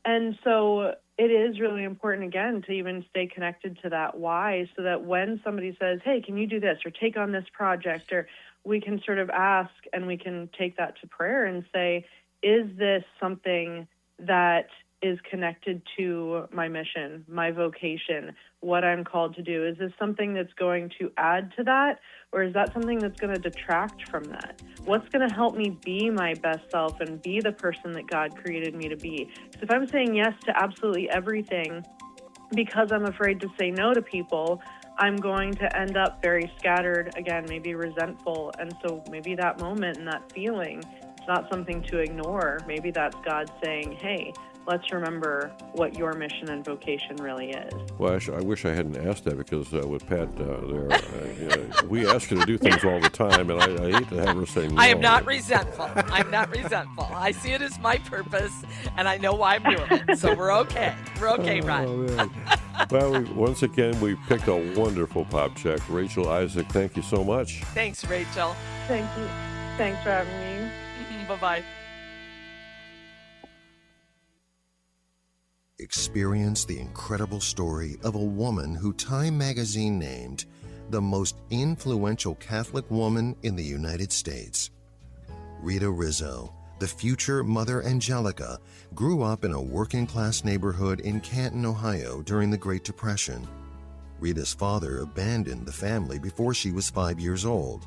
And so it is really important, again, to even stay connected to that why, so that when somebody says, hey, can you do this or take on this project, or we can sort of ask and we can take that to prayer and say, is this something that is connected to my mission, my vocation, what I'm called to do? Is this something that's going to add to that, or is that something that's going to detract from that? What's going to help me be my best self and be the person that God created me to be? Because if I'm saying yes to absolutely everything because I'm afraid to say no to people, I'm going to end up very scattered, again, maybe resentful. And so maybe that moment and that feeling, it's not something to ignore. Maybe that's God saying, hey, let's remember what your mission and vocation really is. Well, I wish I hadn't asked that, because with Pat we ask her to do things all the time, and I hate to have her say no. I am not resentful. I'm not resentful. I see it as my purpose, and I know why I'm doing it. So we're okay. We're okay, Ron. Well, once again, we picked a wonderful pop check. Rachel Isaac, thank you so much. Thanks, Rachel. Thank you. Thanks for having me. Bye-bye. Experience the incredible story of a woman who Time magazine named the most influential Catholic woman in the United States. Rita Rizzo, the future Mother Angelica, grew up in a working-class neighborhood in Canton, Ohio during the Great Depression. Rita's father abandoned the family before she was 5 years old.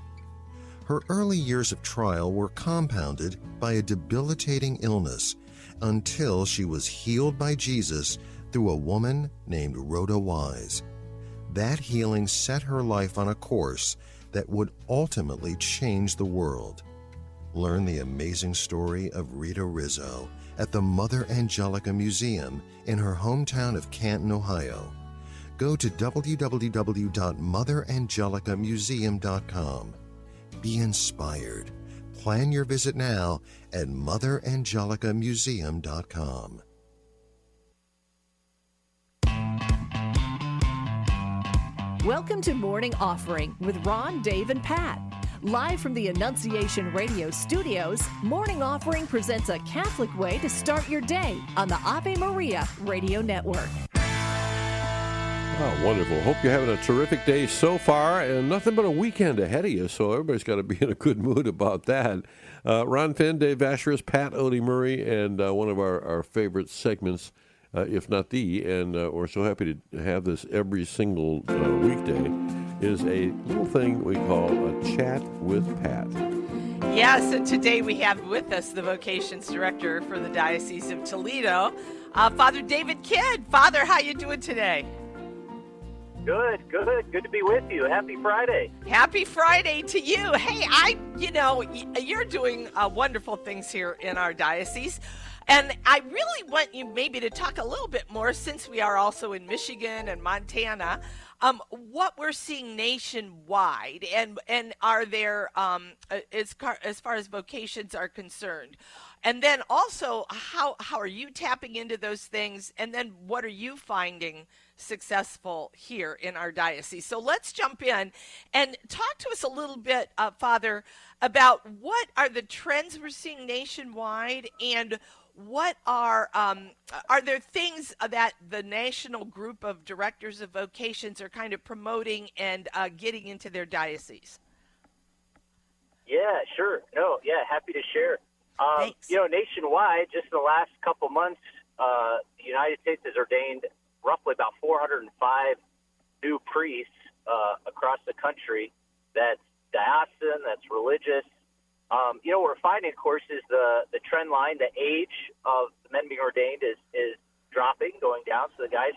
Her early years of trial were compounded by a debilitating illness, until she was healed by Jesus through a woman named Rhoda Wise. That healing set her life on a course that would ultimately change the world. Learn the amazing story of Rita Rizzo at the Mother Angelica Museum in her hometown of Canton, Ohio. Go to www.motherangelicamuseum.com. Be inspired. Plan your visit now at motherangelicamuseum.com. Welcome to Morning Offering with Ron, Dave, and Pat. Live from the Annunciation Radio studios, Morning Offering presents a Catholic way to start your day on the Ave Maria Radio Network. Oh, wonderful. Hope you're having a terrific day so far, and nothing but a weekend ahead of you, so everybody's got to be in a good mood about that. Ron Finn, Dave Vacherus, Pat Odie Murray, and one of our favorite segments, if not the, and we're so happy to have this every single weekday, is a little thing we call a Chat with Pat. Yes, and today we have with us the Vocations Director for the Diocese of Toledo, Father David Kidd. Father, how you doing today? Good to be with you. Happy Friday. Happy Friday to you. Hey, you're doing wonderful things here in our diocese. And I really want you maybe to talk a little bit more, since we are also in Michigan and Montana, what we're seeing nationwide, and are there, as far as vocations are concerned. And then also, how are you tapping into those things? And then what are you finding successful here in our diocese? So let's jump in and talk to us a little bit, Father, about what are the trends we're seeing nationwide, and what are there things that the national group of directors of vocations are kind of promoting and getting into their diocese? Yeah, sure. No, yeah, happy to share. Nationwide, just in the last couple months, the United States has ordained roughly about 405 new priests across the country. That's diocesan, that's religious. What we're finding, of course, is the trend line. The age of the men being ordained is dropping, going down, so the guys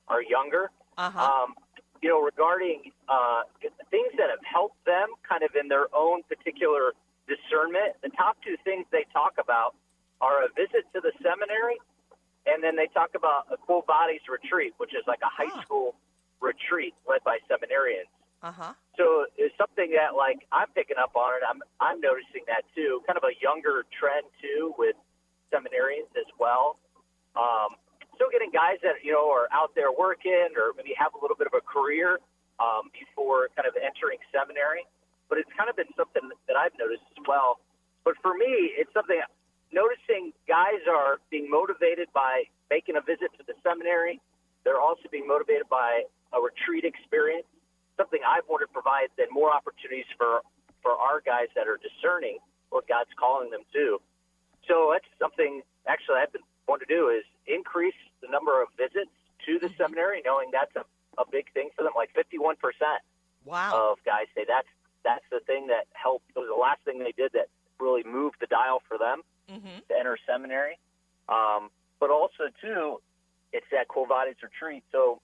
are younger. Regarding things that have helped them kind of in their own particular discernment, the top two things they talk about are a visit to the seminary And then they talk about a Quo Vadis retreat, which is like a high school retreat led by seminarians. Uh-huh. So it's something that, like, I'm picking up on it. I'm noticing that, too. Kind of a younger trend, too, with seminarians as well. Still getting guys that, are out there working or maybe have a little bit of a career before kind of entering seminary. But it's kind of been something that I've noticed as well. But for me, it's something noticing guys are being motivated by making a visit to the seminary. They're also being motivated by a retreat experience. Something I've wanted to provide then more opportunities for our guys that are discerning what God's calling them to. So that's something actually I've been wanting to do is increase the number of visits to the seminary, knowing that's a big thing for them. Like 51% of guys say that's the thing that helped. It was the last thing they did that really moved the dial for them to enter seminary. But also, too, it's that Quo Vadis retreat. So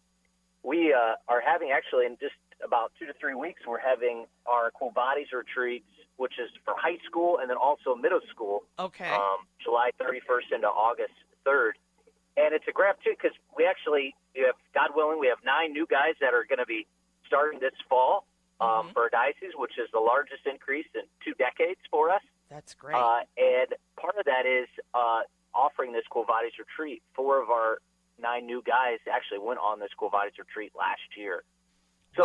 we are having, actually, in just about 2 to 3 weeks, we're having our Quo Vadis retreats, which is for high school and then also middle school. Okay. July 31st into August 3rd. And it's a grab, too, because we have, God willing, we have 9 new guys that are going to be starting this fall for our diocese, which is the largest increase in 2 decades for us. That's great. And part of that is offering this Quo Vadis retreat. 4 of our 9 new guys actually went on this Quo Vadis retreat last year. So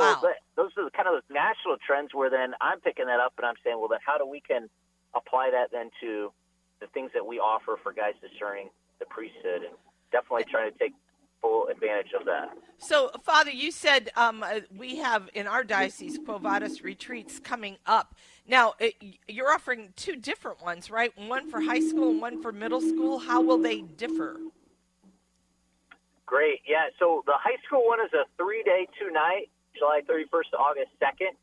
those are kind of those national trends where then I'm picking that up and I'm saying, well, then how do we can apply that then to the things that we offer for guys discerning the priesthood, and definitely trying to take full advantage of that. So, Father, you said we have in our diocese Quo Vadis retreats coming up. Now, you're offering 2 different ones, right? One for high school and one for middle school. How will they differ? Great. Yeah, so the high school one is a 3-day, 2-night, July 31st to August 2nd.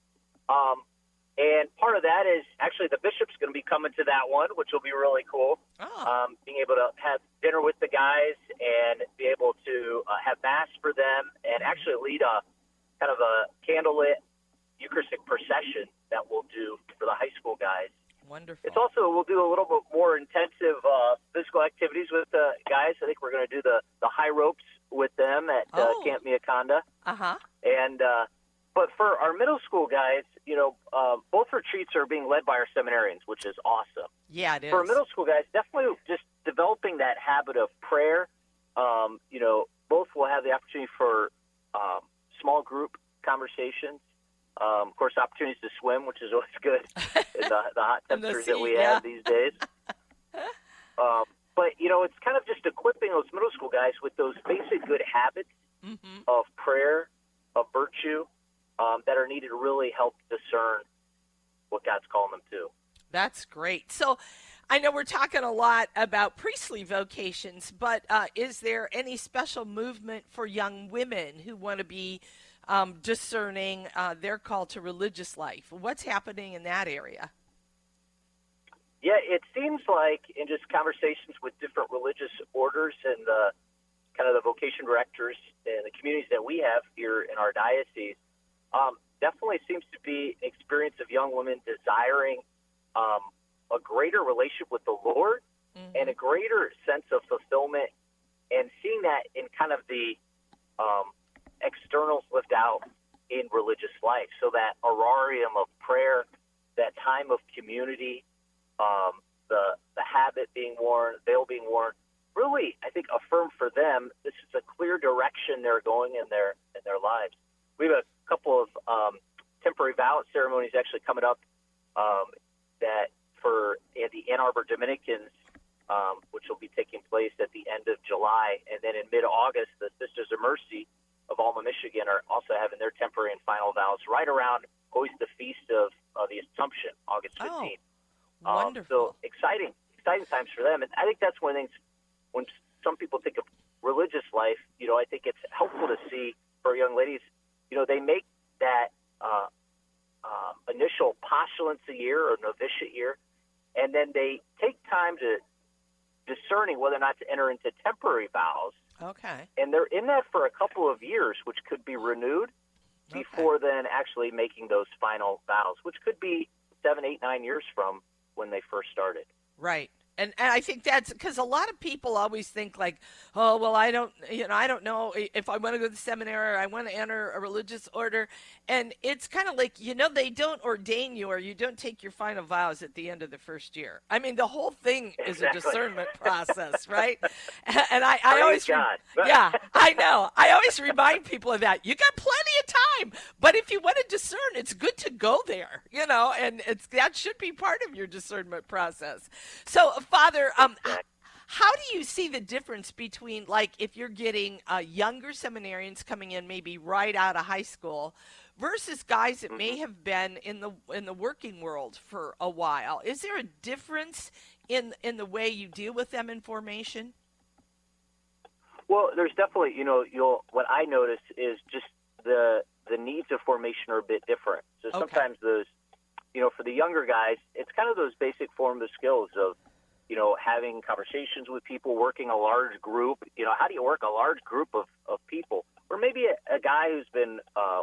And part of that is actually the bishop's going to be coming to that one, which will be really cool. Being able to have dinner with the guys and be able to have mass for them and actually lead a kind of a candlelit Eucharistic procession that we'll do for the high school guys. Wonderful. It's also, we'll do a little bit more intensive physical activities with the guys. I think we're going to do the high ropes with them at Camp Miaconda. And but for our middle school guys, both retreats are being led by our seminarians, which is awesome. Yeah, it is. For our middle school guys, definitely just developing that habit of prayer. Both will have the opportunity for small group conversations. Of course, opportunities to swim, which is always good in the hot temperatures that we have these days. But, it's kind of just equipping those middle school guys with those basic good habits of prayer, of virtue, that are needed to really help discern what God's calling them to. That's great. So I know we're talking a lot about priestly vocations, but is there any special movement for young women who want to be discerning their call to religious life? What's happening in that area? Yeah, it seems like in just conversations with different religious orders and the kind of the vocation directors and the communities that we have here in our diocese, definitely seems to be an experience of young women desiring a greater relationship with the Lord and a greater sense of fulfillment, and seeing that in kind of the externals lived out in religious life. So that horarium of prayer, that time of community, the habit being worn, veil being worn, really, I think, affirm for them this is a clear direction they're going in their lives. We have a couple of temporary vow ceremonies actually coming up that for the Ann Arbor Dominicans, which will be taking place at the end of July. And then in mid-August, the Sisters of Mercy of Alma, Michigan are also having their temporary and final vows right around always the feast of the Assumption, August 15th. Wonderful. So exciting times for them. And I think that's one of the things when some people think of religious life, I think it's helpful to see for young ladies, they make that initial postulants a year or novitiate year, and then they take time to discerning whether or not to enter into temporary vows. Okay. And they're in that for a couple of years, which could be renewed before then actually making those final vows, which could be 7, 8, 9 years from when they first started. Right. And I think that's because a lot of people always think like, oh, well, I don't know if I want to go to the seminary or I want to enter a religious order. And it's kind of like, they don't ordain you or you don't take your final vows at the end of the first year. I mean, the whole thing is a discernment process, right? And I always, yeah, I know. I always remind people of that. You got plenty of time, but if you want to discern, it's good to go there, and that should be part of your discernment process. So, Father, how do you see the difference between, like, if you're getting younger seminarians coming in maybe right out of high school versus guys that may have been in the working world for a while? Is there a difference in the way you deal with them in formation? Well, there's definitely, what I notice is just the needs of formation are a bit different. So sometimes those, for the younger guys, it's kind of those basic formative skills of, having conversations with people, working a large group. How do you work a large group of people? Or maybe a guy who's been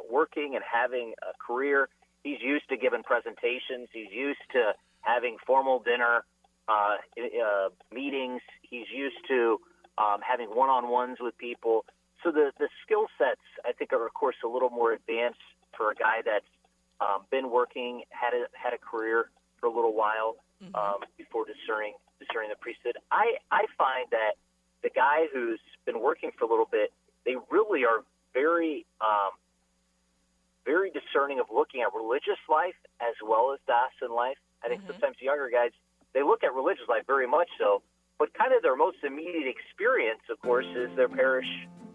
working and having a career, he's used to giving presentations. He's used to having formal dinner meetings. He's used to having one-on-ones with people. So the skill sets, I think, are, of course, a little more advanced for a guy that's been working, had a career for a little while before discerning the priesthood. I find that the guy who's been working for a little bit, they really are very very discerning of looking at religious life as well as diocesan life. I think sometimes the younger guys, they look at religious life very much so, but kind of their most immediate experience, of course, is their parish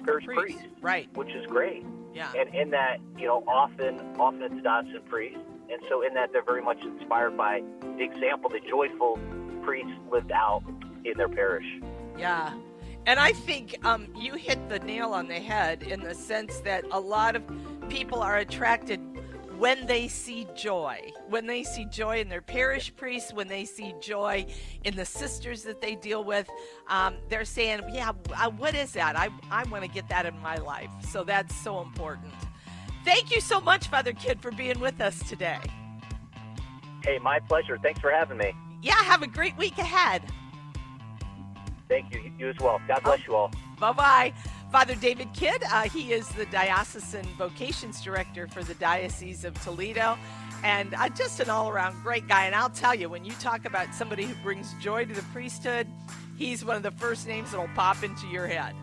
priest, right? Which is great. Yeah. And in that, often it's a diocesan priest, and so in that they're very much inspired by the example the joyful priests lived out in their parish. Yeah. And I think you hit the nail on the head in the sense that a lot of people are attracted when they see joy in their parish priests, when they see joy in the sisters that they deal with. They're saying, what is that? I want to get that in my life. So that's so important. Thank you so much, Father Kidd, for being with us today. Hey, my pleasure. Thanks for having me. Yeah, have a great week ahead. Thank you. You as well. God bless you all. Bye-bye. Father David Kidd, he is the Diocesan Vocations Director for the Diocese of Toledo, and just an all-around great guy. And I'll tell you, when you talk about somebody who brings joy to the priesthood, he's one of the first names that will pop into your head.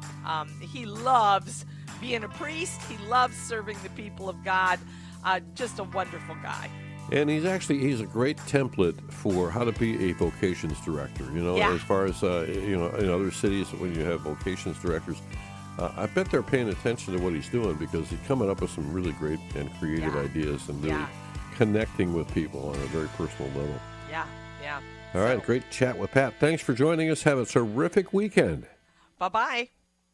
He loves being a priest. He loves serving the people of God. Just a wonderful guy. And he's a great template for how to be a vocations director. As far as in other cities when you have vocations directors, I bet they're paying attention to what he's doing because he's coming up with some really great and creative ideas and really connecting with people on a very personal level. Yeah. All right, great chat with Pat. Thanks for joining us. Have a terrific weekend. Bye-bye.